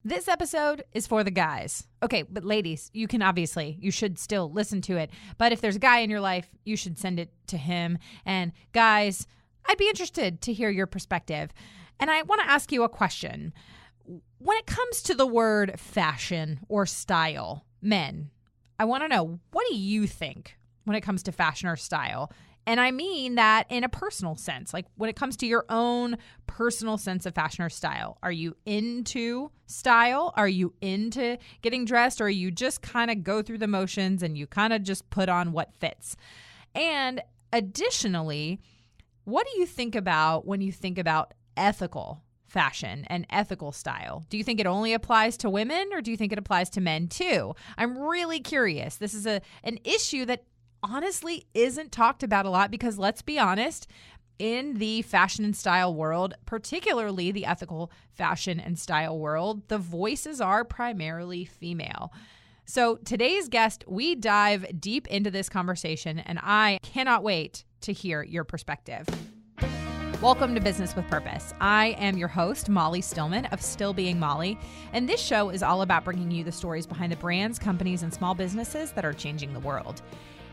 This episode is for the guys. Okay, but ladies, you should still listen to it. But if there's a guy in your life, you should send it to him. And guys, I'd be interested to hear your perspective. And I want to ask you a question. When it comes to the word fashion or style, men, I want to know, what do you think when it comes to fashion or style? And I mean that in a personal sense, like when it comes to your own personal sense of fashion or style. Are you into style? Are you into getting dressed? Or are you just kind of go through the motions and you kind of just put on what fits? And additionally, what do you think about when you think about ethical fashion and ethical style? Do you think it only applies to women, or do you think it applies to men too? I'm really curious. This is an issue that honestly isn't talked about a lot because, let's be honest, in the fashion and style world, particularly the ethical fashion and style world, the voices are primarily female. So today's guest, we dive deep into this conversation, and I cannot wait to hear your perspective. Welcome to Business with Purpose. I am your host, Molly Stillman of Still Being Molly, and this show is all about bringing you the stories behind the brands, companies, and small businesses that are changing the world.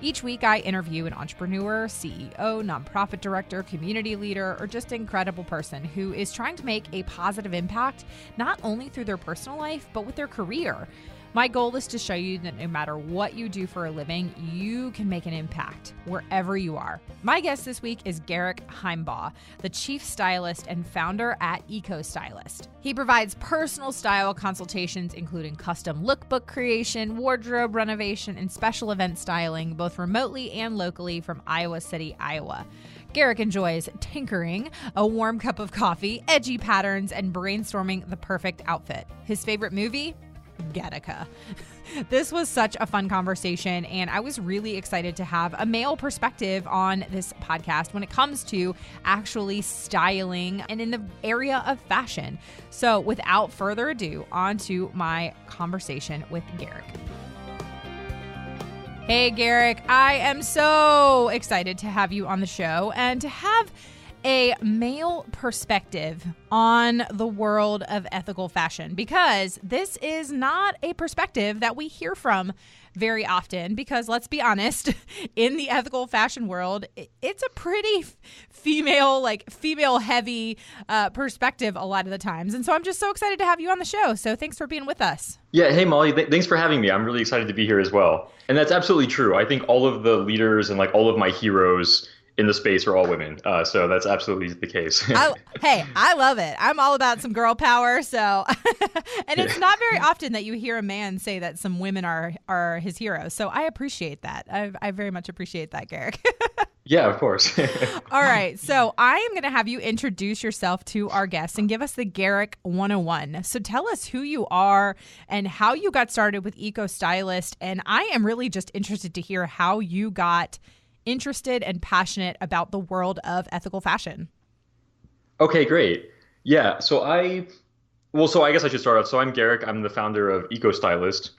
Each week, I interview an entrepreneur, CEO, nonprofit director, community leader, or just incredible person who is trying to make a positive impact, not only through their personal life, but with their career. My goal is to show you that no matter what you do for a living, you can make an impact wherever you are. My guest this week is Garik Himebaugh, the Chief Stylist and founder at Eco-Stylist. He provides personal style consultations, including custom lookbook creation, wardrobe renovation, and special event styling, both remotely and locally from Iowa City, Iowa. Garik enjoys tinkering, a warm cup of coffee, edgy patterns, and brainstorming the perfect outfit. His favorite movie? Gattaca. This was such a fun conversation, and I was really excited to have a male perspective on this podcast when it comes to actually styling and in the area of fashion. So without further ado, on to my conversation with Garik. Hey, Garik, I am so excited to have you on the show and to have a male perspective on the world of ethical fashion, because this is not a perspective that we hear from very often, because let's be honest, in the ethical fashion world, it's a pretty female heavy perspective a lot of the times. And so I'm just so excited to have you on the show. So thanks for being with us. Yeah. Hey, Molly, thanks for having me. I'm really excited to be here as well. And that's absolutely true. I think all of the leaders and all of my heroes in the space are all women. So that's absolutely the case. I love it. I'm all about some girl power. So, and it's not very often that you hear a man say that some women are his heroes. So I appreciate that. I very much appreciate that, Garik. Yeah, of course. All right. So I am going to have you introduce yourself to our guests and give us the Garik 101. So tell us who you are and how you got started with Eco-Stylist. And I am really just interested to hear how you got interested and passionate about the world of ethical fashion. Okay, great. Yeah, so I guess I should start off. So I'm Garik. I'm the founder of Eco-Stylist.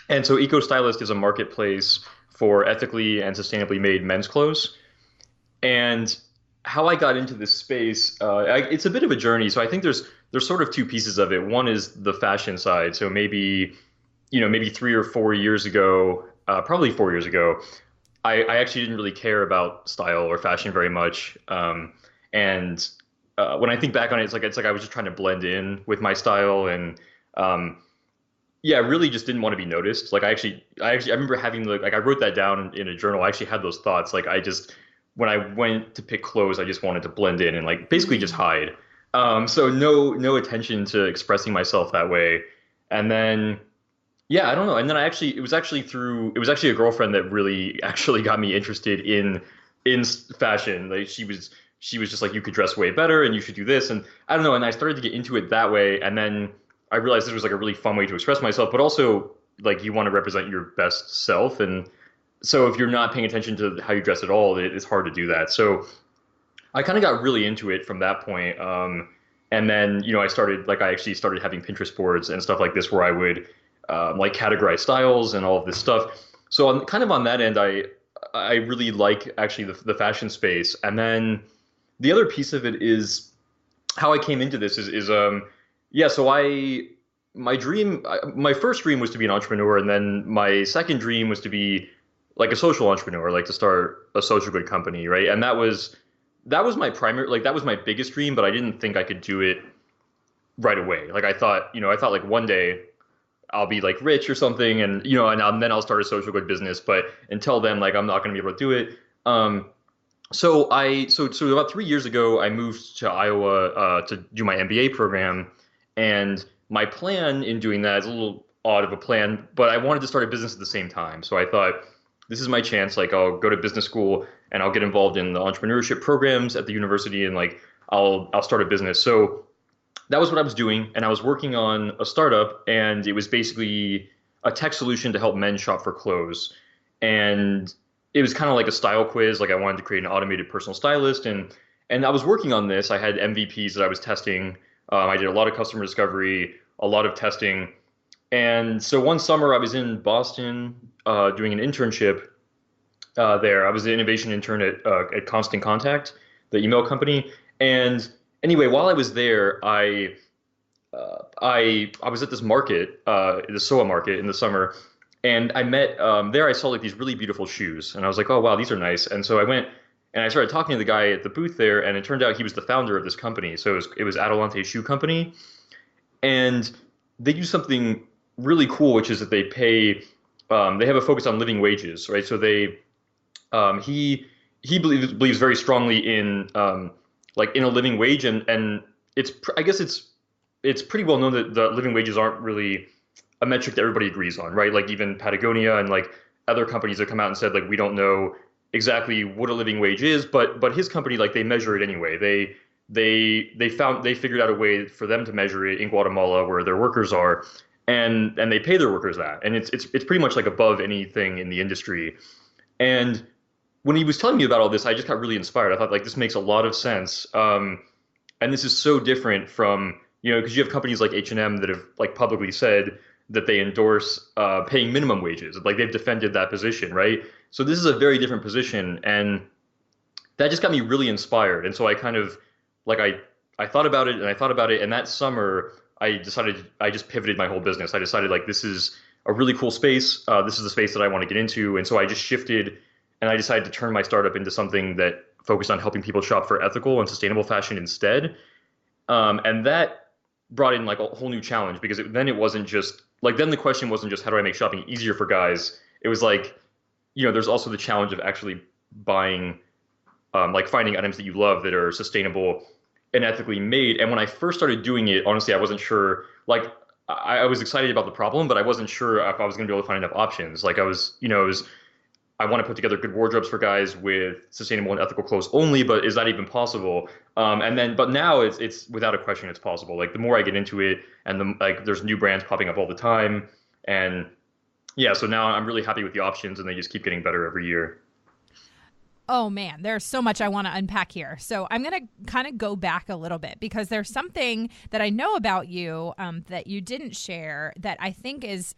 And so Eco-Stylist is a marketplace for ethically and sustainably made men's clothes. And how I got into this space, it's a bit of a journey. So I think there's sort of two pieces of it. One is the fashion side. So maybe 3 or 4 years ago, probably 4 years ago, I actually didn't really care about style or fashion very much. And when I think back on it, it's like I was just trying to blend in with my style, and I really just didn't want to be noticed. I remember having I wrote that down in a journal. I actually had those thoughts. When I went to pick clothes, I just wanted to blend in and basically just hide. So no attention to expressing myself that way. And then yeah, I don't know. And then it was actually a girlfriend that really actually got me interested in fashion. She was just like, you could dress way better and you should do this. And I don't know. And I started to get into it that way. And then I realized this was a really fun way to express myself, but also you want to represent your best self. And so if you're not paying attention to how you dress at all, it's hard to do that. So I kind of got really into it from that point. And then, I actually started having Pinterest boards and stuff like this where I would categorize styles and all of this stuff. So on kind of on that end, I really like actually the fashion space. And then the other piece of it is how I came into this so my first dream was to be an entrepreneur, and then my second dream was to be like a social entrepreneur, like to start a social good company, right? And that was my primary, like that was my biggest dream, but I didn't think I could do it right away. Like I thought like one day I'll be like rich or something, and then I'll start a social good business. But until then, like I'm not going to be able to do it. So about 3 years ago, I moved to Iowa to do my MBA program, and my plan in doing that is a little odd of a plan, but I wanted to start a business at the same time. So I thought this is my chance. Like I'll go to business school and I'll get involved in the entrepreneurship programs at the university, and like I'll start a business. So that was what I was doing, and I was working on a startup, and it was basically a tech solution to help men shop for clothes. And it was kind of like a style quiz. Like I wanted to create an automated personal stylist, and I was working on this. I had MVPs that I was testing. I did a lot of customer discovery, a lot of testing. And so one summer I was in Boston doing an internship there. I was the innovation intern at Constant Contact, the email company. And anyway, while I was there, I was at this market, the SOA market in the summer, and I met there. I saw like these really beautiful shoes, and I was like, oh wow, these are nice. And so I went and I started talking to the guy at the booth there, and it turned out he was the founder of this company. So it was Adelante Shoe Company, and they do something really cool, which is that they pay. They have a focus on living wages, right? So he believes very strongly in like in a living wage, and I guess it's pretty well known that the living wages aren't really a metric that everybody agrees on, right? Like even Patagonia and like other companies have come out and said like we don't know exactly what a living wage is, but his company, like they measure it anyway. They figured out a way for them to measure it in Guatemala where their workers are, and they pay their workers that, and it's pretty much like above anything in the industry. And when he was telling me about all this, I just got really inspired. I thought like this makes a lot of sense, and this is so different from because you have companies like H&M that have like publicly said that they endorse paying minimum wages, like they've defended that position, right? So this is a very different position, and that just got me really inspired. And so I kind of like I thought about it and I thought about it, and that summer I just pivoted my whole business. I decided like this is a really cool space. This is the space that I want to get into, and so I just shifted and I decided to turn my startup into something that focused on helping people shop for ethical and sustainable fashion instead. And that brought in like a whole new challenge, because then it wasn't just like, then the question wasn't just how do I make shopping easier for guys? It was like, there's also the challenge of actually buying, like finding items that you love that are sustainable and ethically made. And when I first started doing it, honestly, I wasn't sure, like I was excited about the problem, but I wasn't sure if I was going to be able to find enough options. Like I want to put together good wardrobes for guys with sustainable and ethical clothes only, but is that even possible? But now it's without a question, it's possible. Like the more I get into it, and there's new brands popping up all the time, and yeah, so now I'm really happy with the options, and they just keep getting better every year. Oh man, there's so much I want to unpack here. So I'm going to kind of go back a little bit, because there's something that I know about you that you didn't share that I think is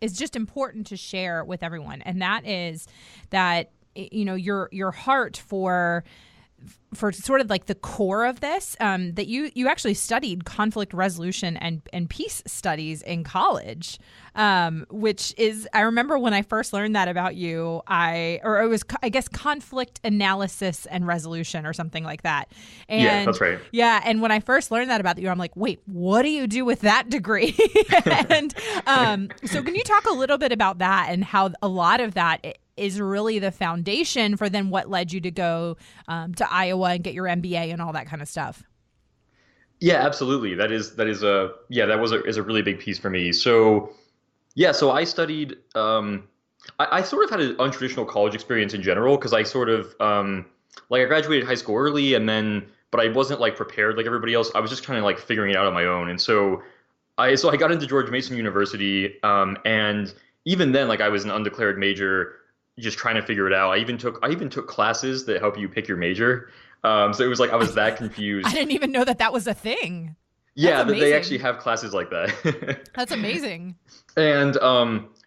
just important to share with everyone, and that is that your heart for sort of like the core of this, that you actually studied conflict resolution and peace studies in college, which is, I remember when I first learned that about you, it was, I guess, conflict analysis and resolution or something like that. And yeah, that's right. Yeah. And when I first learned that about you, I'm like, wait, what do you do with that degree? And so can you talk a little bit about that and how a lot of that is really the foundation for then what led you to go to Iowa and get your MBA and all that kind of stuff? Yeah, absolutely. That is a really big piece for me. So yeah, so I studied. I sort of had an untraditional college experience in general, because I sort of like I graduated high school early, but I wasn't like prepared like everybody else. I was just kind of like figuring it out on my own, and so I got into George Mason University, and even then, like I was an undeclared major, just trying to figure it out. I even took classes that help you pick your major. So it was like I was that confused. I didn't even know that was a thing. Yeah, they actually have classes like that. That's amazing. And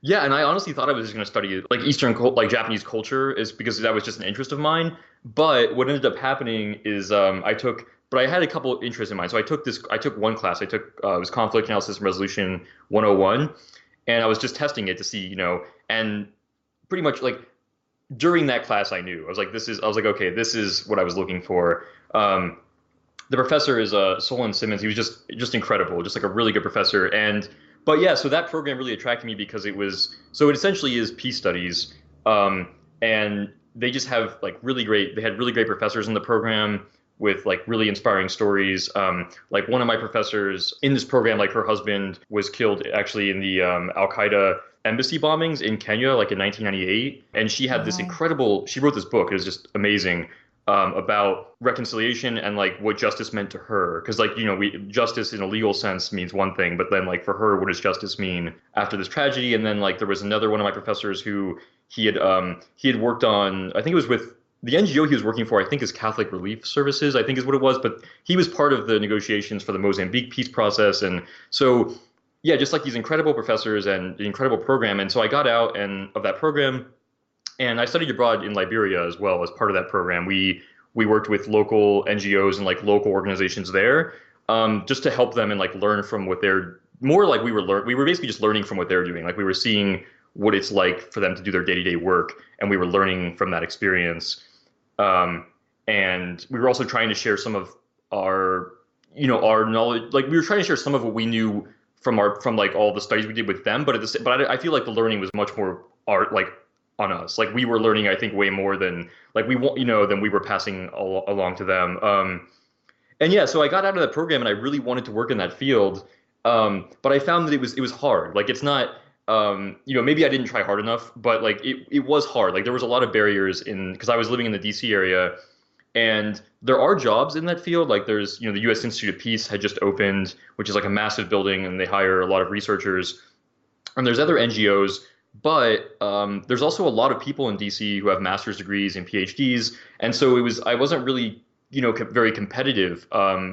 yeah, and I honestly thought I was just going to study like like Japanese culture, is because that was just an interest of mine. But what ended up happening is I took but I had a couple of interests in mind. So I took one class. It was conflict analysis and resolution 101, and I was just testing it to see, and pretty much like during that class, I was like, okay, this is what I was looking for. The professor is Solon Simmons. He was just incredible, just like a really good professor. But yeah, so that program really attracted me because it essentially is peace studies, and they just have they had really great professors in the program with like really inspiring stories. Like one of my professors in this program, like her husband was killed actually in the Al Qaeda embassy bombings in Kenya, like in 1998. And she had she wrote this book. It was just amazing, about reconciliation and like what justice meant to her. Because like, justice in a legal sense means one thing, but then like for her, what does justice mean after this tragedy? And then like there was another one of my professors who he had worked on, I think it was with the NGO he was working for, I think is Catholic Relief Services, I think is what it was. But he was part of the negotiations for the Mozambique peace process. And so, yeah, just like these incredible professors and the incredible program. And so I got out of that program, and I studied abroad in Liberia as well as part of that program. We worked with local NGOs and like local organizations there, just to help them and like learn from what they're more like we were basically just learning from what they're doing. Like we were seeing what it's like for them to do their day-to-day work, and we were learning from that experience. And we were also trying to share some of our knowledge. Like we were trying to share some of what we knew from like all the studies we did with them. But I feel like the learning was much more on us. Like we were learning, I think, way more than like than we were passing along to them. And yeah, so I got out of that program and I really wanted to work in that field. But I found that it was hard. Like it's not, maybe I didn't try hard enough, but like it was hard. Like there was a lot of barriers because I was living in the DC area, and there are jobs in that field. Like there's, the U.S. Institute of Peace had just opened, which is like a massive building, and they hire a lot of researchers. And there's other NGOs, but there's also a lot of people in DC who have master's degrees and PhDs. And so I wasn't really, very competitive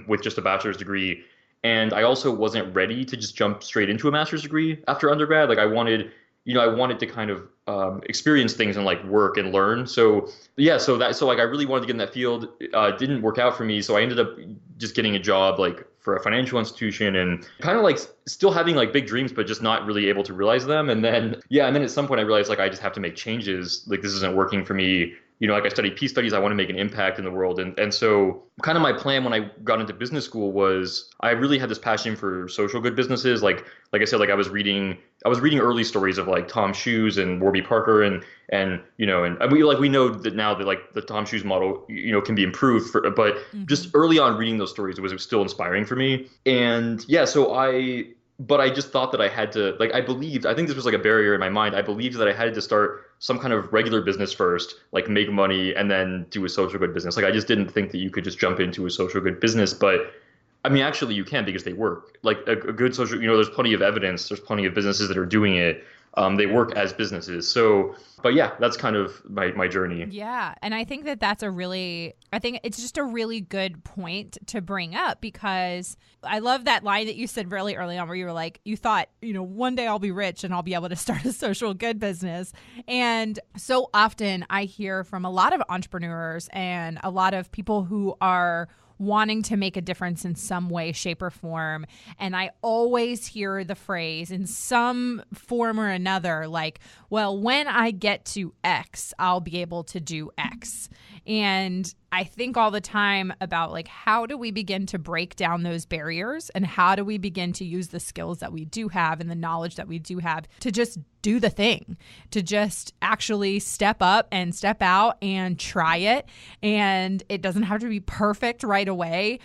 with just a bachelor's degree. And I also wasn't ready to just jump straight into a master's degree after undergrad. Like I wanted to kind of experience things and like work and learn. So yeah, so like I really wanted to get in that field. It didn't work out for me, so I ended up just getting a job like for a financial institution and kind of like still having like big dreams, but just not really able to realize them. And then at some point I realized like I just have to make changes. Like this isn't working for me. Like I studied peace studies, I want to make an impact in the world. And so kind of my plan when I got into business school was I really had this passion for social good businesses. Like I said, like I was reading early stories of like Tom Shoes and Warby Parker and we know that now that like the Tom Shoes model, can be improved but just early on reading those stories, it was still inspiring for me. And yeah, but I just thought that I had to, like, I think this was like a barrier in my mind. I believed that I had to start some kind of regular business first, like make money and then do a social good business. Like, I just didn't think that you could just jump into a social good business. But I mean, actually you can, because they work. Like a good social, there's plenty of evidence. There's plenty of businesses that are doing it. They work as businesses. So, but yeah, that's kind of my journey. Yeah. And I think I think it's just a really good point to bring up, because I love that line that you said really early on where you were like, you thought, one day I'll be rich and I'll be able to start a social good business. And so often I hear from a lot of entrepreneurs and a lot of people who are wanting to make a difference in some way, shape, or form. And I always hear the phrase in some form or another, like, well, when I get to X, I'll be able to do X. And I think all the time about like, how do we begin to break down those barriers, and how do we begin to use the skills that we do have and the knowledge that we do have to just do the thing, to just actually step up and step out and try it. And it doesn't have to be perfect right away.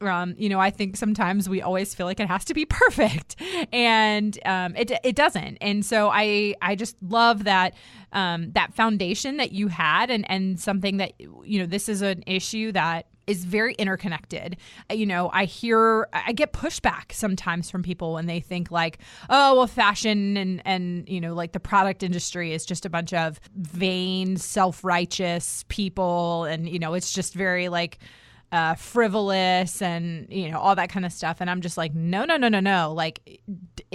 I think sometimes we always feel like it has to be perfect, and it doesn't. And so I just love that that foundation that you had, and something that, this is an issue that is very interconnected. I get pushback sometimes from people when they think like, oh, well, fashion and like the product industry is just a bunch of vain, self-righteous people. And, it's just very like, frivolous and, all that kind of stuff. And I'm just like, no. Like,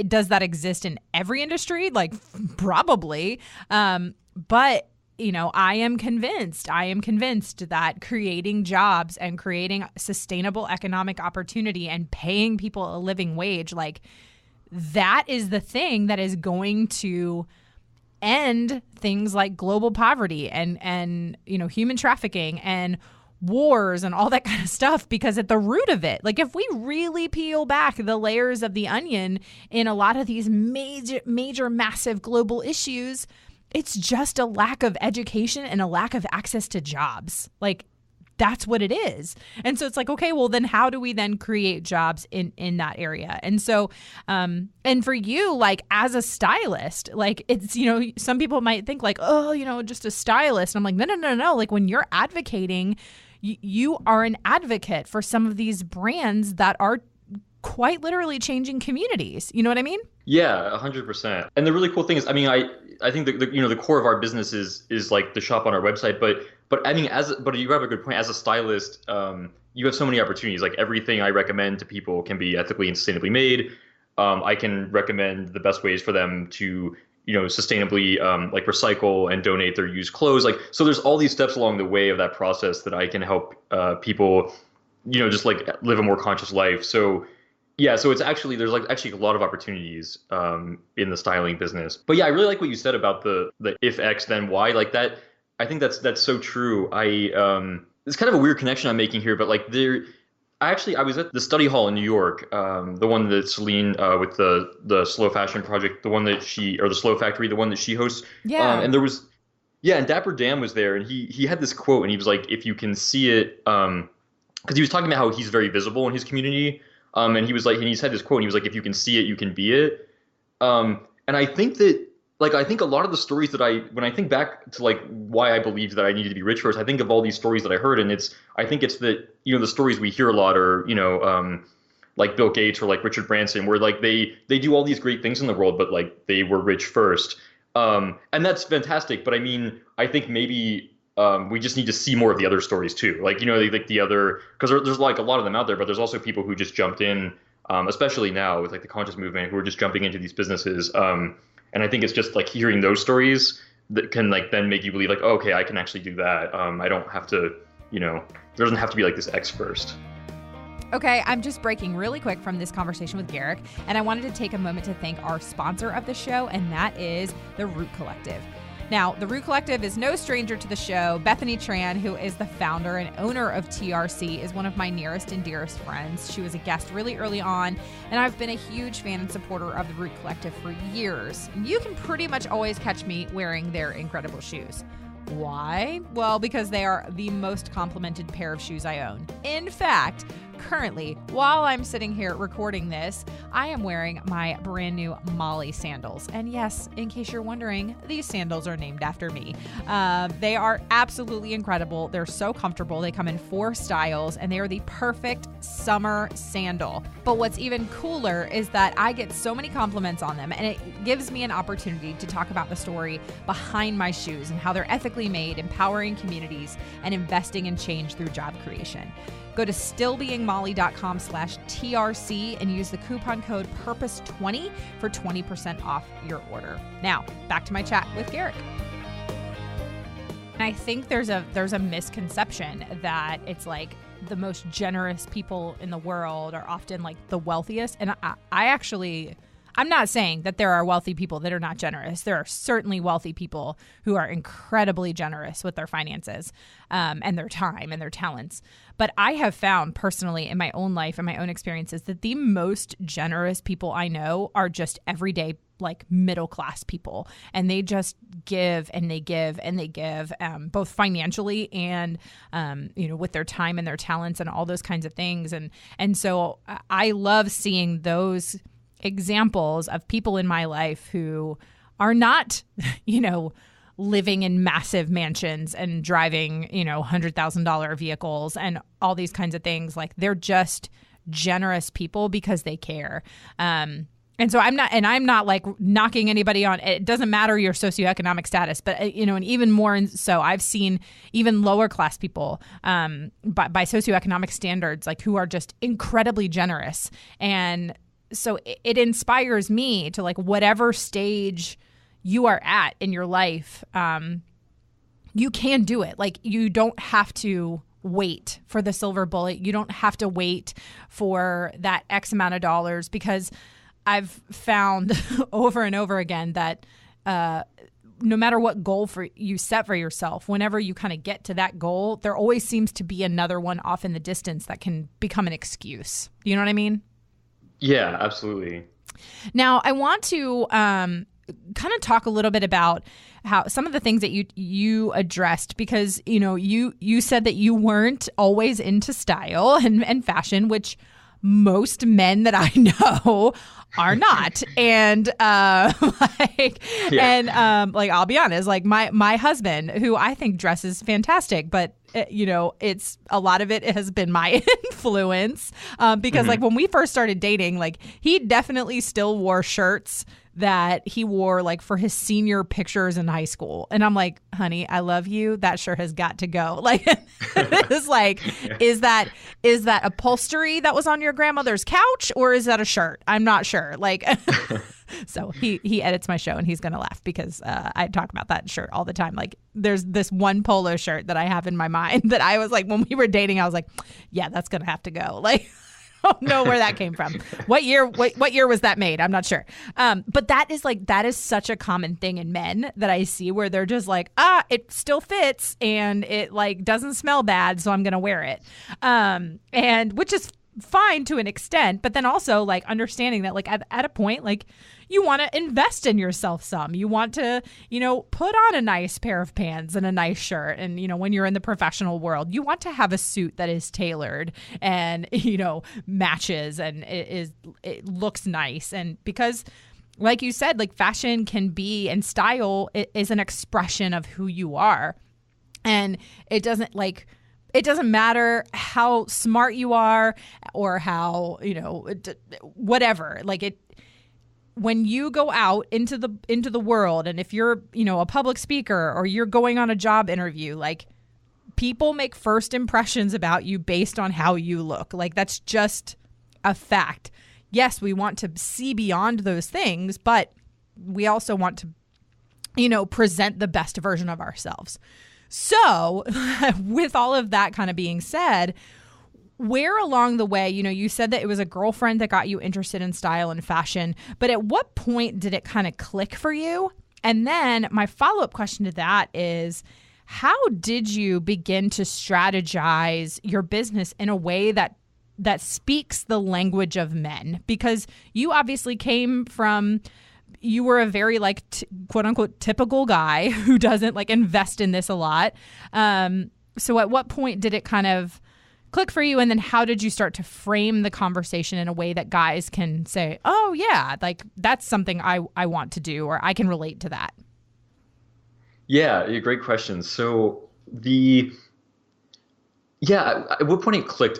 does that exist in every industry? Like, probably. But I am convinced that creating jobs and creating sustainable economic opportunity and paying people a living wage, like that is the thing that is going to end things like global poverty and human trafficking and wars and all that kind of stuff, because at the root of it, like if we really peel back the layers of the onion in a lot of these major, massive global issues, it's just a lack of education and a lack of access to jobs. Like that's what it is. And so it's like, okay, well then how do we then create jobs in that area? And so, and for you, like as a stylist, like it's, some people might think like, oh, just a stylist. And I'm like, no. Like when you're advocating, you are an advocate for some of these brands that are quite literally changing communities. You know what I mean? Yeah, 100%. And the really cool thing is, I mean, I think the core of our business is like the shop on our website, but I mean, but you have a good point. As a stylist, you have so many opportunities. Like everything I recommend to people can be ethically and sustainably made. I can recommend the best ways for them to, sustainably like recycle and donate their used clothes. Like, so there's all these steps along the way of that process that I can help people, just like live a more conscious life. So yeah, so there's actually a lot of opportunities in the styling business. But yeah, I really like what you said about the if X then Y, like that. I think that's so true. It's kind of a weird connection I'm making here, but like I was at the study hall in New York, the one that Celine with the slow fashion project, the one that the slow factory, the one that she hosts. Yeah. And and Dapper Dan was there, and he had this quote, and he was like, if you can see it, because he was talking about how he's very visible in his community. And he was like, and he said this quote, and he was like, if you can see it, you can be it. And I think that, like, I think a lot of the stories that when I think back to like why I believed that I needed to be rich first, I think of all these stories that I heard, and I think it's that, the stories we hear a lot are, like Bill Gates or like Richard Branson, where like they do all these great things in the world, but like they were rich first. And that's fantastic. But I mean, I think maybe we just need to see more of the other stories too. Like, like the other, because there's like a lot of them out there, but there's also people who just jumped in, especially now with like the conscious movement, who are just jumping into these businesses. And I think it's just like hearing those stories that can like then make you believe like, oh, okay, I can actually do that. I don't have to, there doesn't have to be like this X first. Okay, I'm just breaking really quick from this conversation with Garik, and I wanted to take a moment to thank our sponsor of the show, and that is the Root Collective. Now, the Root Collective is no stranger to the show. Bethany Tran, who is the founder and owner of TRC, is one of my nearest and dearest friends. She was a guest really early on, and I've been a huge fan and supporter of the Root Collective for years. You can pretty much always catch me wearing their incredible shoes. Why? Well, because they are the most complimented pair of shoes I own. In fact, currently, while I'm sitting here recording this, I am wearing my brand new Molly sandals. And yes, in case you're wondering, these sandals are named after me. They are absolutely incredible. They're so comfortable. They come in 4 styles, and they are the perfect summer sandal. But what's even cooler is that I get so many compliments on them, and it gives me an opportunity to talk about the story behind my shoes and how they're ethically made, empowering communities, and investing in change through job creation. Go to stillbeingmolly.com/TRC and use the coupon code PURPOSE20 for 20% off your order. Now, back to my chat with Garik. And I think there's a misconception that it's like the most generous people in the world are often like the wealthiest. And I'm not saying that there are wealthy people that are not generous. There are certainly wealthy people who are incredibly generous with their finances and their time and their talents. But I have found personally in my own life and my own experiences that the most generous people I know are just everyday, like middle class people. And they just give and they give and they give, both financially and, with their time and their talents and all those kinds of things. And so I love seeing those examples of people in my life who are not, living in massive mansions and driving, $100,000 vehicles and all these kinds of things. Like they're just generous people because they care. And so I'm not like knocking anybody on. It doesn't matter your socioeconomic status, but and even more so, I've seen even lower class people by socioeconomic standards, like who are just incredibly generous. And so it inspires me to, like, whatever stage you are at in your life, you can do it. Like, you don't have to wait for the silver bullet. You don't have to wait for that X amount of dollars, because I've found over and over again that no matter what goal for you set for yourself, whenever you kind of get to that goal, there always seems to be another one off in the distance that can become an excuse. You know what I mean? Yeah, absolutely. Now, I want to kind of talk a little bit about how some of the things that you addressed, because, you know, you said that you weren't always into style and fashion, which most men that I know are not. And I'll be honest, like my husband, who I think dresses fantastic, but you know, it's a lot of it has been my influence, because like when we first started dating, like he definitely still wore shirts that he wore like for his senior pictures in high school. And I'm like, honey, I love you. That shirt has got to go. Like, it's like, is that upholstery that was on your grandmother's couch, or is that a shirt? I'm not sure. Like, so he edits my show and he's going to laugh because I talk about that shirt all the time. Like, there's this one polo shirt that I have in my mind that I was like, when we were dating, I was like, yeah, that's going to have to go. Like, I don't know where that came from. What year was that made? I'm not sure. But that is such a common thing in men that I see, where they're just like, it still fits and it like doesn't smell bad, so I'm going to wear it. And which is fine to an extent, but then also like understanding that like at a point, like you want to invest in yourself some. You want to, you know, put on a nice pair of pants and a nice shirt. And, you know, when you're in the professional world, you want to have a suit that is tailored and, you know, matches and it looks nice. And because, like you said, like fashion can be, and style is an expression of who you are. And it doesn't matter how smart you are or how, you know, whatever, like it, when you go out into the world, and if you're, you know, a public speaker or you're going on a job interview, like people make first impressions about you based on how you look. Like, that's just a fact. Yes, we want to see beyond those things, but we also want to, you know, present the best version of ourselves. So with all of that kind of being said, where along the way, you know, you said that it was a girlfriend that got you interested in style and fashion, but at what point did it kind of click for you? And then my follow-up question to that is, how did you begin to strategize your business in a way that speaks the language of men? Because you obviously came from, you were a very like quote unquote typical guy who doesn't like invest in this a lot. So at what point did it kind of click for you? And then how did you start to frame the conversation in a way that guys can say, oh yeah, like that's something I want to do, or I can relate to that? Yeah, great question. So at what point it clicked?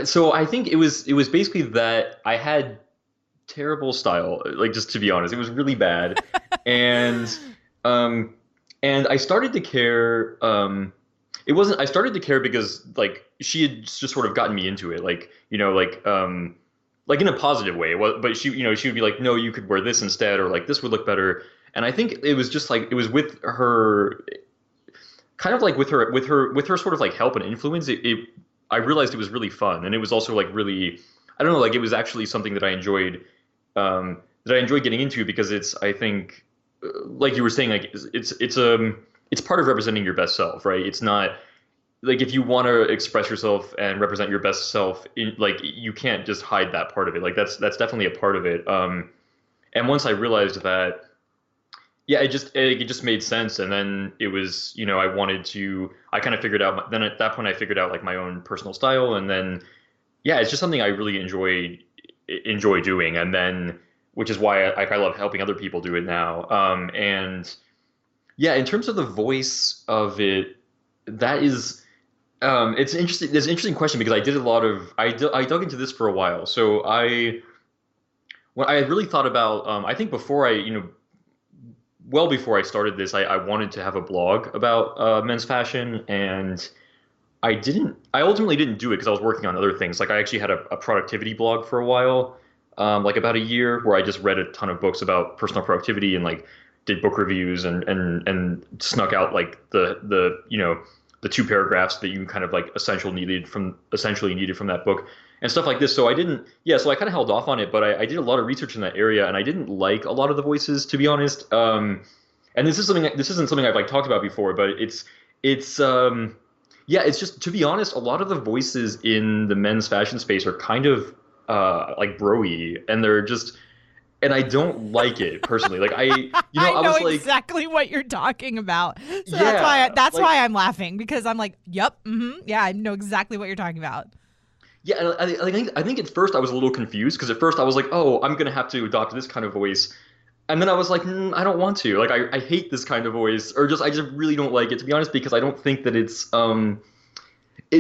So I think it was basically that I had terrible style, like, just to be honest, it was really bad. And I started to care. I started to care because like she had just sort of gotten me into it, like, you know, like in a positive way. But she, you know, she would be like, no, you could wear this instead, or like this would look better. And I think it was just like, it was with her, kind of like with her sort of like help and influence. I realized it was really fun, and it was also like really, I don't know, like it was actually something that I enjoyed getting into, because it's, I think, like you were saying, like it's part of representing your best self, right? It's not like, if you want to express yourself and represent your best self, like you can't just hide that part of it. Like that's definitely a part of it. And once I realized that, yeah, it just made sense. And then it was, you know, I kind of figured out, then at that point I figured out like my own personal style. And then, yeah, it's just something I really enjoy doing. And then, which is why I love helping other people do it now. And yeah, in terms of the voice of it, that is, it's interesting. There's an interesting question, because I did a lot of, I dug into this for a while. So when I really thought about, I think before well before I started this, I wanted to have a blog about men's fashion, and I ultimately didn't do it because I was working on other things. Like I actually had a productivity blog for a while, like about a year, where I just read a ton of books about personal productivity and like did book reviews and snuck out like the two paragraphs that you kind of like essentially needed from that book and stuff like this. So I didn't, yeah, so I kind of held off on it, but I did a lot of research in that area, and I didn't like a lot of the voices, to be honest. And this isn't something I've like talked about before, but yeah, it's just, to be honest, a lot of the voices in the men's fashion space are kind of like bro-y, and they're just, and I don't like it personally. Like I know was like, exactly what you're talking about. So yeah, that's why I'm laughing, because I'm like, yep, yeah, I know exactly what you're talking about. yeah, and I think at first I was a little confused because at first I was like, oh, I'm gonna have to adopt this kind of voice, and then I was like, I don't want to. Like I hate this kind of voice, or I just really don't like it, to be honest, because I don't think that it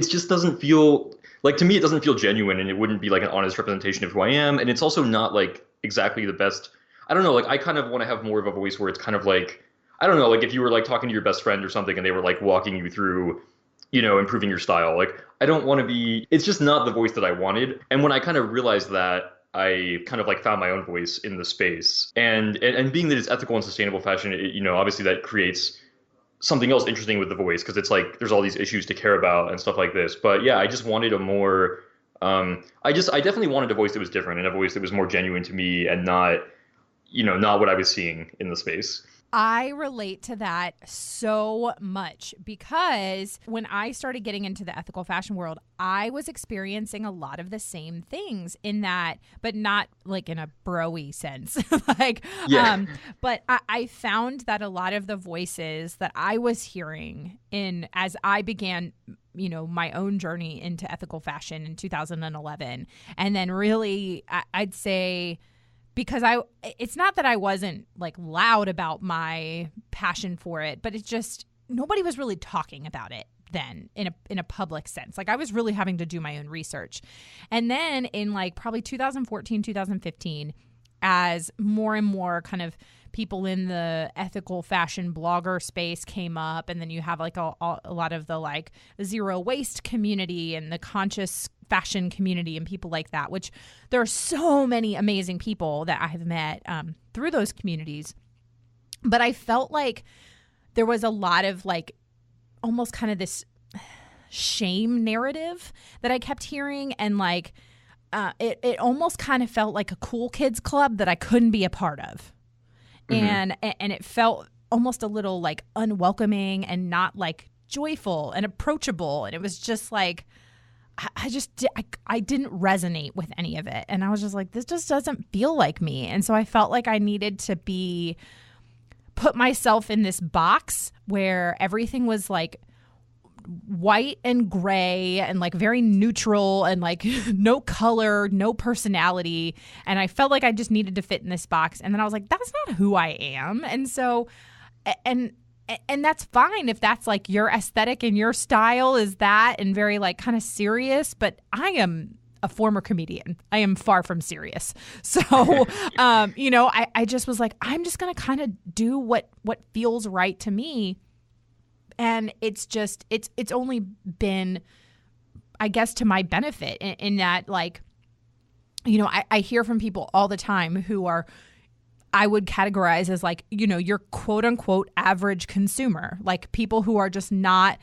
just doesn't feel like, to me, it doesn't feel genuine, and it wouldn't be like an honest representation of who I am, and it's also not like exactly the best. I don't know, like I kind of want to have more of a voice where it's kind of like, I don't know, like if you were like talking to your best friend or something and they were like walking you through, improving your style. Like I don't want to be, it's just not the voice that I wanted. And when I kind of realized that, I kind of like found my own voice in the space. And being that it's ethical and sustainable fashion, obviously that creates something else interesting with the voice, because it's like there's all these issues to care about and stuff like this. But yeah, I just wanted a more I definitely wanted a voice that was different, and a voice that was more genuine to me, and not what I was seeing in the space. I relate to that so much, because when I started getting into the ethical fashion world, I was experiencing a lot of the same things in that, but not like in a bro-y sense. Yeah. But I found that a lot of the voices that I was hearing as I began, my own journey into ethical fashion in 2011, and then really, I'd say, because it's not that I wasn't like loud about my passion for it, but it's just nobody was really talking about it then in a public sense. Like I was really having to do my own research. And then in like probably 2014, 2015, as more and more kind of people in the ethical fashion blogger space came up, and then you have like a lot of the like zero waste community and the conscious fashion community and people like that, which there are so many amazing people that I have met through those communities. But I felt like there was a lot of like almost kind of this shame narrative that I kept hearing, and like it almost kind of felt like a cool kids club that I couldn't be a part of. Mm-hmm. And it felt almost a little like unwelcoming and not like joyful and approachable, and it was just like I didn't resonate with any of it. And I was just like, this just doesn't feel like me. And so I felt like I needed to put myself in this box where everything was like white and gray and like very neutral and like no color, no personality. And I felt like I just needed to fit in this box. And then I was like, that's not who I am. And so, and that's fine if that's like your aesthetic and your style is that, and very like kind of serious, but I am a former comedian. I am far from serious. So, I just was like, I'm just going to kind of do what feels right to me. And it's only been, I guess, to my benefit in that, like, I hear from people all the time who are, I would categorize as like, your quote unquote average consumer, like people who are just not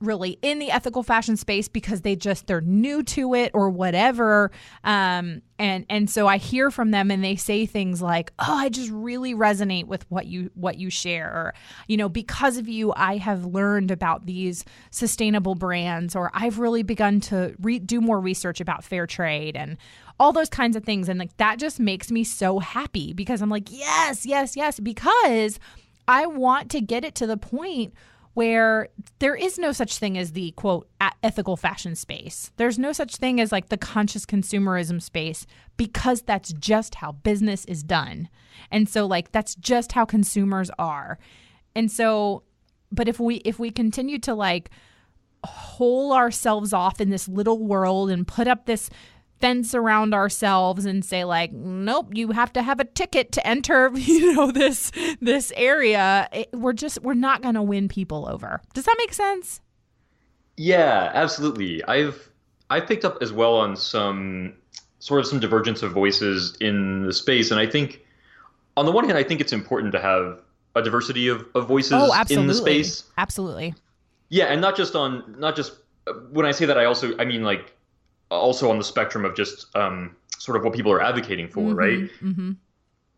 really in the ethical fashion space because they're new to it or whatever. And so I hear from them and they say things like, oh, I just really resonate with what you share. Or, because of you, I have learned about these sustainable brands, or I've really begun to do more research about fair trade and all those kinds of things. And like, that just makes me so happy, because I'm like, yes, yes, yes, because I want to get it to the point where there is no such thing as the quote ethical fashion space. There's no such thing as like the conscious consumerism space, because that's just how business is done. And so like, that's just how consumers are. And so, but if we continue to like hole ourselves off in this little world and put up this fence around ourselves and say like, nope, you have to have a ticket to enter, this area, we're not going to win people over. Does that make sense? Yeah, absolutely. I've picked up as well on some divergence of voices in the space. And I think on the one hand, I think it's important to have a diversity of Oh, voices in the absolutely. space. Absolutely. Yeah, and not just when I say that, I mean like also on the spectrum of just sort of what people are advocating for, right? Mm-hmm. Mm-hmm.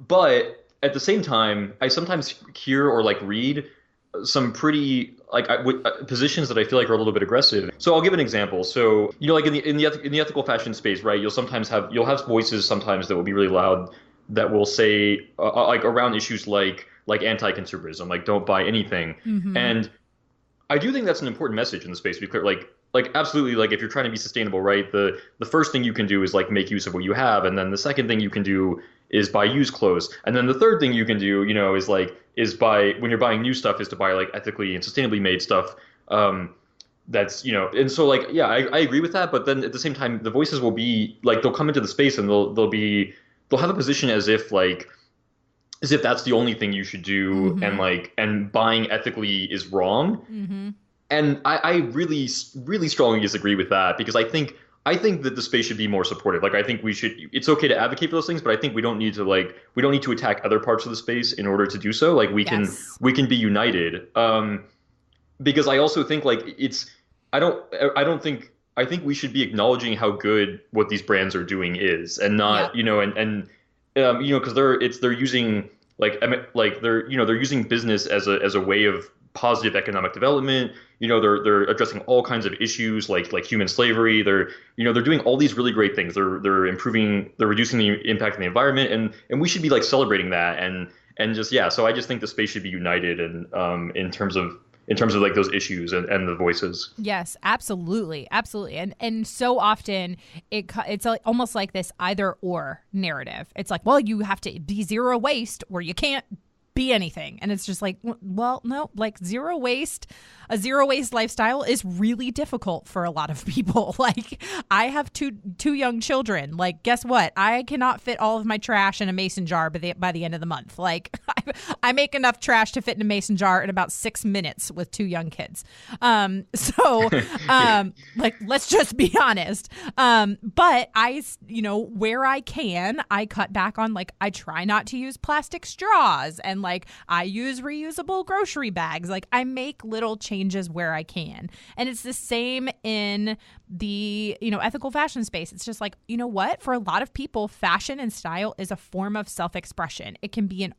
But at the same time, I sometimes hear or like read some pretty positions that I feel like are a little bit aggressive. So I'll give an example. So like in the ethical fashion space, right? You'll have voices sometimes that will be really loud that will say like around issues like anti-consumerism, like don't buy anything. Mm-hmm. And I do think that's an important message in the space. To be clear, like absolutely, like if you're trying to be sustainable, right? The first thing you can do is like make use of what you have, and then the second thing you can do is buy used clothes, and then the third thing you can do, is buy when you're buying new stuff is to buy like ethically and sustainably made stuff. That's and so like yeah, I agree with that, but then at the same time, the voices will be like they'll come into the space and they'll have a position as if that's the only thing you should do Mm-hmm. and buying ethically is wrong. Mm-hmm. And I really, really strongly disagree with that because I think that the space should be more supportive. Like I think it's okay to advocate for those things, but I think we don't need to attack other parts of the space in order to do so. Like Yes. we can be united. Because I also think like I don't, I don't think, I think we should be acknowledging how good what these brands are doing is and not, Yep. because they're using they're using business as a way of positive economic development. They're addressing all kinds of issues like human slavery. They're doing all these really great things. They're reducing the impact on the environment, and we should be like celebrating that and just yeah. So I just think the space should be united and in terms of like those issues and the voices. Yes, absolutely, absolutely, and so often it's like, almost like this either or narrative. It's like, well, you have to be zero waste, or you can't be anything, and it's just like, well, no, like a zero waste lifestyle is really difficult for a lot of people. Like, I have two young children. Like, guess what? I cannot fit all of my trash in a mason jar by the end of the month. Like, I make enough trash to fit in a mason jar in about 6 minutes with two young kids. So, Yeah. like, let's just be honest. But where I can, I cut back on, like, I try not to use plastic straws, and like I use reusable grocery bags. Like, I make little changes where I can. And it's the same in the, ethical fashion space. It's just like, you know what? For a lot of people, fashion and style is a form of self-expression. It can be an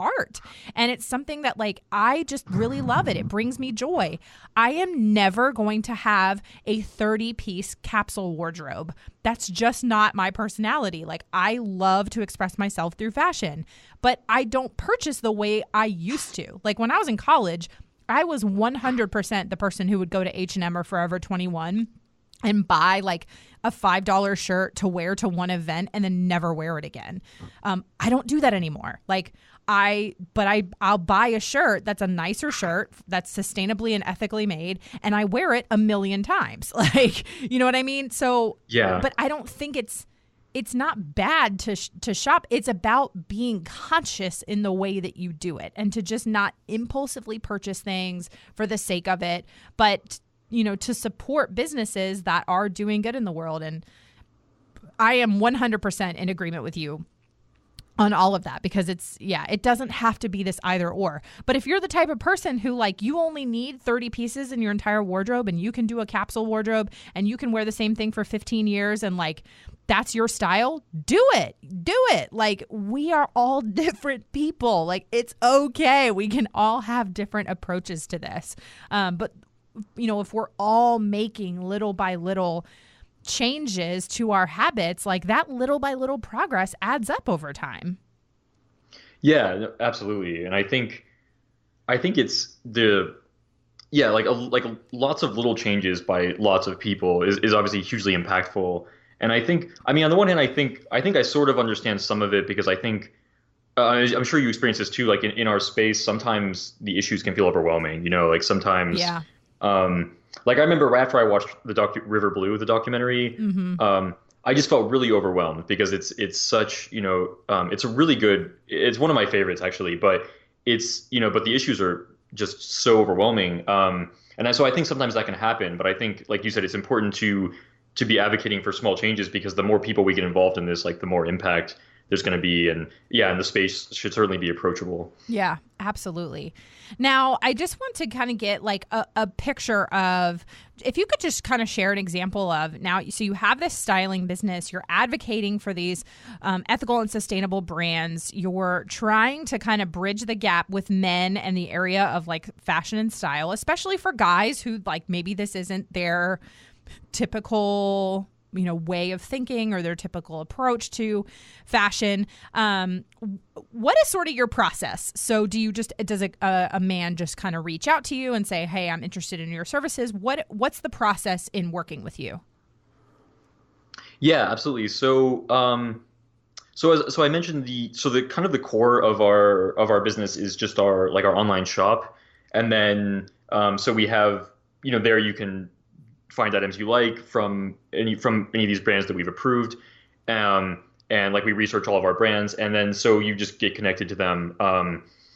art, and it's something that, like, I just really love it. It brings me joy. I am never going to have a 30-piece capsule wardrobe. That's just not my personality. Like, I love to express myself through fashion, but I don't purchase the way I used to. Like, when I was in college, I was 100% the person who would go to H&M or Forever 21 and buy like a $5 shirt to wear to one event and then never wear it again. I don't do that anymore. Like, I'll buy a shirt that's a nicer shirt that's sustainably and ethically made, and I wear it a million times. Like, you know what I mean? So, Yeah. but I don't think it's not bad to shop. It's about being conscious in the way that you do it, and to just not impulsively purchase things for the sake of it, but to support businesses that are doing good in the world. And I am 100% in agreement with you on all of that, because it doesn't have to be this either or. But if you're the type of person who, like, you only need 30 pieces in your entire wardrobe, and you can do a capsule wardrobe, and you can wear the same thing for 15 years, and like, that's your style, do it. Like, we are all different people. Like, it's okay. We can all have different approaches to this. But if we're all making little by little changes to our habits, like, that little by little progress adds up over time. Yeah, no, absolutely. And I think it's like lots of little changes by lots of people is obviously hugely impactful. And I mean, on the one hand, I think I sort of understand some of it because I think I'm sure you experience this too. Like in our space, sometimes the issues can feel overwhelming. Like sometimes, Yeah. like I remember after I watched River Blue, the documentary, Mm-hmm. I just felt really overwhelmed because it's such, it's a really good, it's one of my favorites actually, but but the issues are just so overwhelming. So I think sometimes that can happen, but I think, like you said, it's important to be advocating for small changes because the more people we get involved in this, like the more impact there's going to be. And yeah, and the space should certainly be approachable. Yeah, absolutely. Now, I just want to kind of get like a picture of, if you could just kind of share an example of now, so you have this styling business, you're advocating for these ethical and sustainable brands, you're trying to kind of bridge the gap with men and the area of like fashion and style, especially for guys who like maybe this isn't their typical way of thinking or their typical approach to fashion. What is sort of your process? So does a man just kind of reach out to you and say, hey, I'm interested in your services? What's the process in working with you? Yeah, absolutely. So I mentioned the kind of the core of our business is just our online shop. And then so we have, there you can find items you like from any of these brands that we've approved. And like we research all of our brands, and then so you just get connected to them.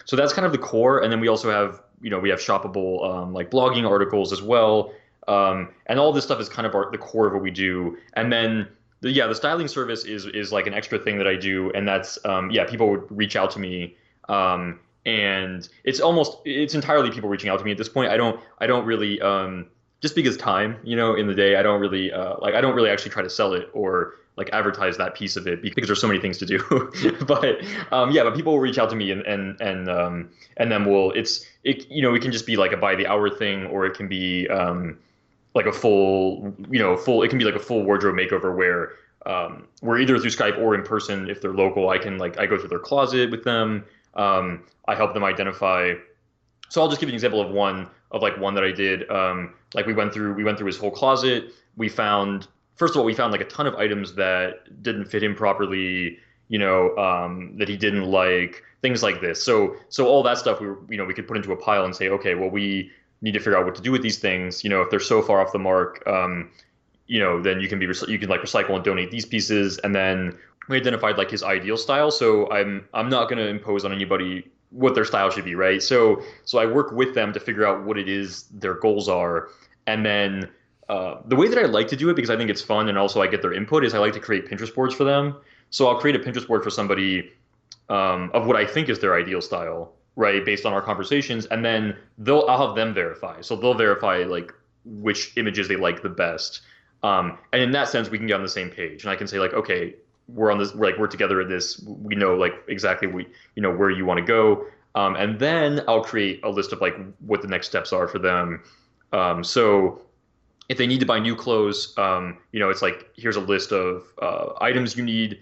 So that's kind of the core. And then we also have, we have shoppable like blogging articles as well. And all this stuff is kind of the core of what we do. And then the styling service is like an extra thing that I do. And that's people would reach out to me. And it's entirely people reaching out to me at this point. I don't really just because time, in the day, I don't really I don't really actually try to sell it or like advertise that piece of it because there's so many things to do. but people will reach out to me and then it can just be like a by the hour thing, or it can be like a full it can be like a full wardrobe makeover where we're either through Skype or in person. If they're local, I go through their closet with them. I help them identify. So I'll just give you an example of one that I did. Like we went through his whole closet. First of all, we found like a ton of items that didn't fit him properly, that he didn't like, things like this. So all that stuff we could put into a pile and say, okay, well, we need to figure out what to do with these things. If they're so far off the mark, then you can like recycle and donate these pieces. And then we identified like his ideal style. So I'm not going to impose on anybody what their style should be, right? So I work with them to figure out what it is their goals are. And then the way that I like to do it, because I think it's fun and also I get their input, is I like to create Pinterest boards for them. So I'll create a Pinterest board for somebody of what I think is their ideal style, right, based on our conversations. And then I'll have them verify. So they'll verify like which images they like the best. And in that sense, we can get on the same page. And I can say like, okay, we're together in this. We know like exactly where you want to go. And then I'll create a list of like what the next steps are for them. So if they need to buy new clothes, it's like, here's a list of items you need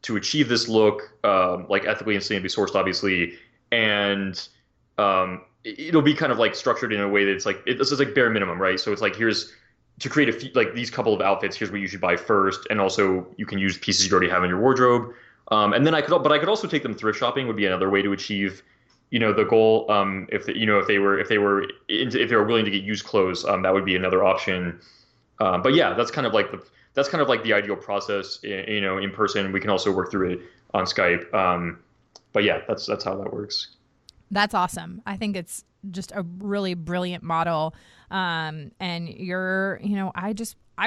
to achieve this look, like ethically and sustainably sourced, obviously. And it'll be kind of like structured in a way that it's like, this is like bare minimum, right? So it's like, here's to create like these couple of outfits, here's what you should buy first. And also you can use pieces you already have in your wardrobe. And then I could also take them thrift shopping would be another way to achieve, the goal. If they were willing to get used clothes, that would be another option. But yeah, that's kind of like the ideal process, in person. We can also work through it on Skype. But yeah, that's how that works. That's awesome. I think it's just a really brilliant model. And I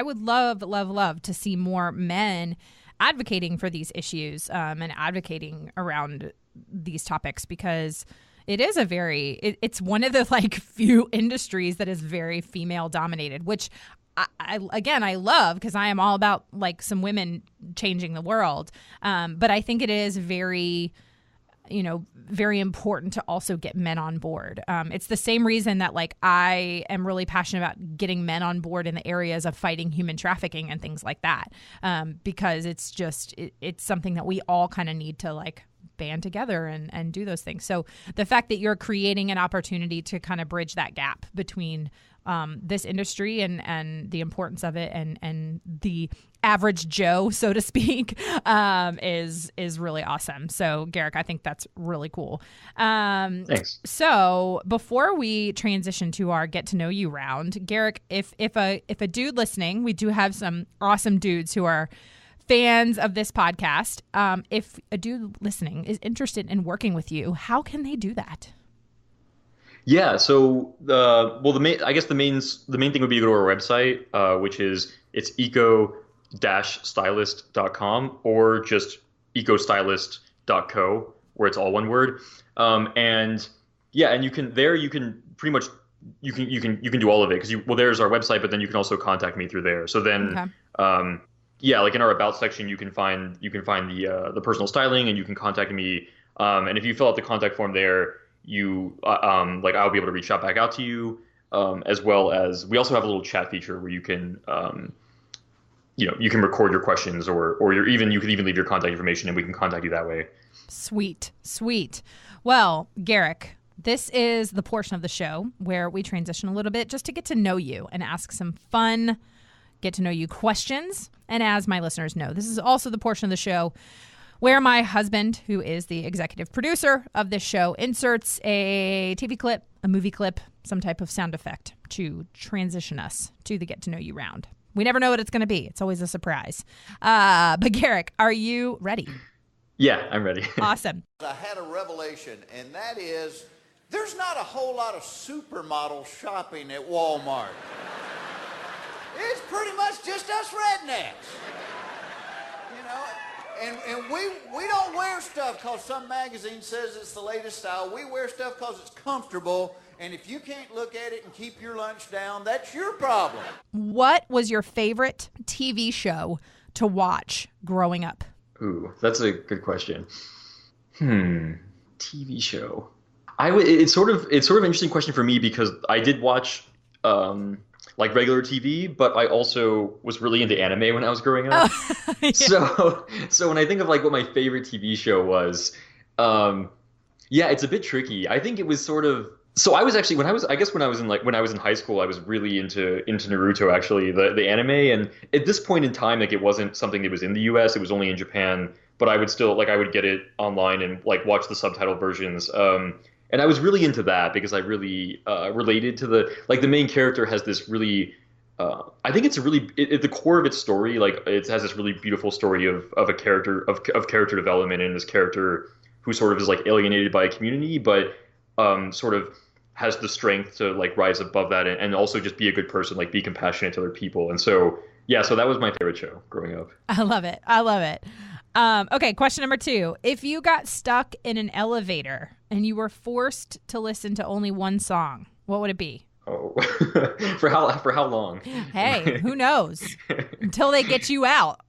would love to see more men advocating for these issues, and advocating around these topics, because it is it's one of the like few industries that is very female dominated, which I love, because I am all about like some women changing the world. But I think it is very important to also get men on board. It's the same reason that like I am really passionate about getting men on board in the areas of fighting human trafficking and things like that. Because it's something that we all kind of need to like band together and do those things. So the fact that you're creating an opportunity to kind of bridge that gap between this industry and the importance of it and the average Joe, so to speak, is really awesome. So Garik, I think that's really cool. Thanks. So before we transition to our get to know you round, Garik, if a dude listening, we do have some awesome dudes who are fans of this podcast. If a dude listening is interested in working with you, how can they do that? Yeah, so the main thing would be to go to our website, which is it's eco-stylist.com, or just ecostylist.co, where it's all one word. And yeah, and you can pretty much you can do all of it because there's our website, but then you can also contact me through there. So then Okay. yeah, like in our about section, you can find the personal styling, and you can contact me. And if you fill out the contact form there, you like I'll be able to reach back out to you, as well as we also have a little chat feature where you can you can record your questions, or you could even leave your contact information, and we can contact you that way. Sweet, sweet. Well, Garik, this is the portion of the show where we transition a little bit just to get to know you and ask some fun, get to know you questions. And as my listeners know, this is also the portion of the show where my husband, who is the executive producer of this show, inserts a TV clip, a movie clip, some type of sound effect to transition us to the get to know you round. We never know what it's going to be. It's always a surprise. But Garik, are you ready? Yeah, I'm ready. Awesome. I had a revelation, and that is there's not a whole lot of supermodel shopping at Walmart. It's pretty much just us rednecks. You know, and we don't wear stuff because some magazine says it's the latest style. We wear stuff because it's comfortable, and if you can't look at it and keep your lunch down, that's your problem. What was your favorite TV show to watch growing up? Ooh, that's a good question. TV show. It's sort of an interesting question for me because I did watch like regular TV, but I also was really into anime when I was growing up. Oh, yeah. So when I think of like what my favorite TV show was, yeah, it's a bit tricky. I think it was sort of. So I was actually when I was in high school, I was really into Naruto, actually, the anime. And at this point in time, like it wasn't something that was in the US, it was only in Japan, but I would still I would get it online and like watch the subtitle versions. And I was really into that because I really related to the main character has this really I think it's a really at the core of its story, like it has this really beautiful story of a character of character development, and this character who sort of is like alienated by a community, but sort of has the strength to like rise above that and also just be a good person, like be compassionate to other people. And so, yeah, so that was my favorite show growing up. I love it. Okay, question number 2. If you got stuck in an elevator and you were forced to listen to only one song, what would it be? Oh, for how long? Hey, who knows? Until they get you out.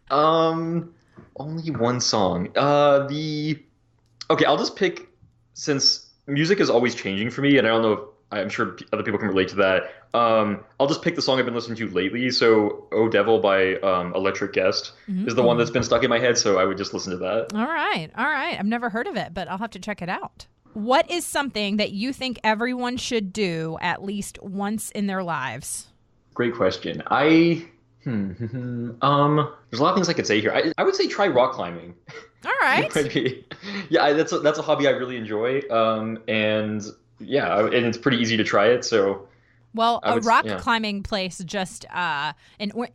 Only one song. Okay, I'll just pick, since music is always changing for me, and I don't know if I'm sure other people can relate to that. I'll just pick the song I've been listening to lately. So "Oh Devil" by Electric Guest is the one that's been stuck in my head, so I would just listen to that. All right. I've never heard of it, but I'll have to check it out. What is something that you think everyone should do at least once in their lives? Great question. There's a lot of things I could say here. I would say try rock climbing. All right. Yeah, that's a hobby I really enjoy. And yeah, and it's pretty easy to try it. So, well, a rock climbing place an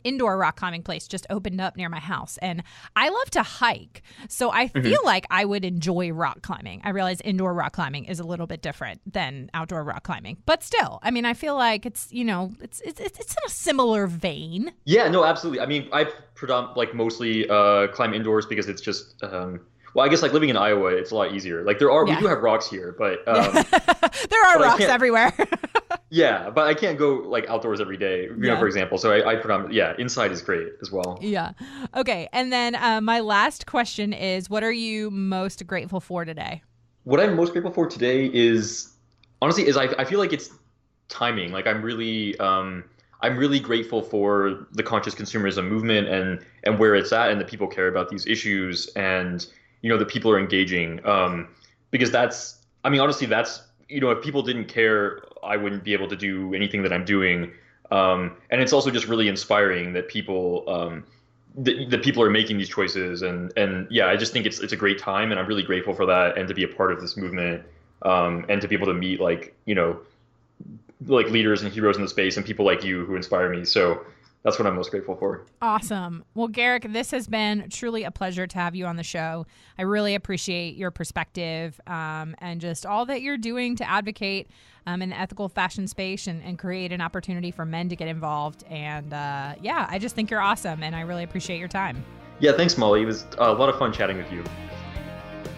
indoor rock climbing place just opened up near my house, and I love to hike, so I feel like I would enjoy rock climbing. I realize indoor rock climbing is a little bit different than outdoor rock climbing, but still, I mean, I feel like it's in a similar vein. Yeah, no, absolutely. I mean, I mostly climb indoors because it's just. Well, I guess like living in Iowa, it's a lot easier. Like we do have rocks here, but there are rocks everywhere. Yeah, but I can't go like outdoors every day, for example. So I predominantly, inside is great as well. Yeah. Okay. And then my last question is, what are you most grateful for today? What I'm most grateful for today is, honestly, I feel like it's timing. Like I'm really grateful for the conscious consumerism movement and where it's at, and that people care about these issues, and the people are engaging, because honestly, if people didn't care, I wouldn't be able to do anything that I'm doing. And it's also just really inspiring that people are making these choices. And yeah, I just think it's a great time, and I'm really grateful for that, and to be a part of this movement, and to be able to meet like leaders and heroes in the space and people like you who inspire me. So that's what I'm most grateful for. Awesome. Well, Garik, this has been truly a pleasure to have you on the show. I really appreciate your perspective, and just all that you're doing to advocate in the ethical fashion space and create an opportunity for men to get involved. And I just think you're awesome, and I really appreciate your time. Yeah, thanks, Molly. It was a lot of fun chatting with you.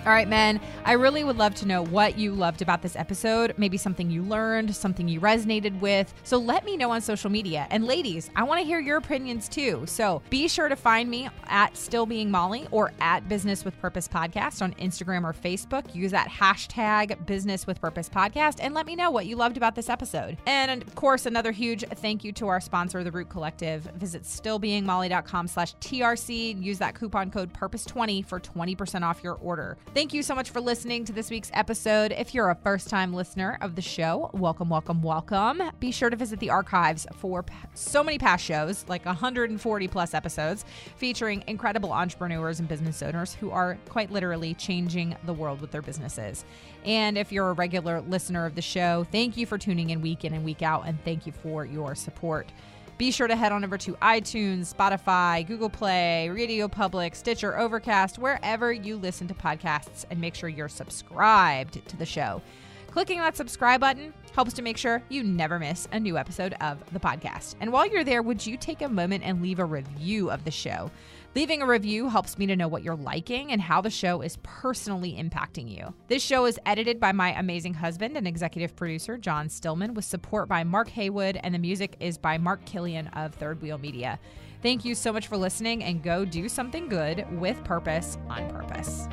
All right, men, I really would love to know what you loved about this episode, maybe something you learned, something you resonated with. So let me know on social media. And ladies, I want to hear your opinions too. So be sure to find me at Still Being Molly or at Business with Purpose Podcast on Instagram or Facebook. Use that hashtag Business with Purpose Podcast and let me know what you loved about this episode. And of course, another huge thank you to our sponsor, The Root Collective. Visit stillbeingmolly.com/TRC and use that coupon code PURPOSE20 for 20% off your order. Thank you so much for listening to this week's episode. If you're a first-time listener of the show, welcome, welcome, welcome. Be sure to visit the archives for so many past shows, like 140 plus episodes, featuring incredible entrepreneurs and business owners who are quite literally changing the world with their businesses. And if you're a regular listener of the show, thank you for tuning in and week out, and thank you for your support. Be sure to head on over to iTunes, Spotify, Google Play, Radio Public, Stitcher, Overcast, wherever you listen to podcasts, and make sure you're subscribed to the show. Clicking that subscribe button helps to make sure you never miss a new episode of the podcast. And while you're there, would you take a moment and leave a review of the show? Leaving a review helps me to know what you're liking and how the show is personally impacting you. This show is edited by my amazing husband and executive producer, John Stillman, with support by Mark Haywood, and the music is by Mark Killian of Third Wheel Media. Thank you so much for listening, and go do something good with purpose on purpose.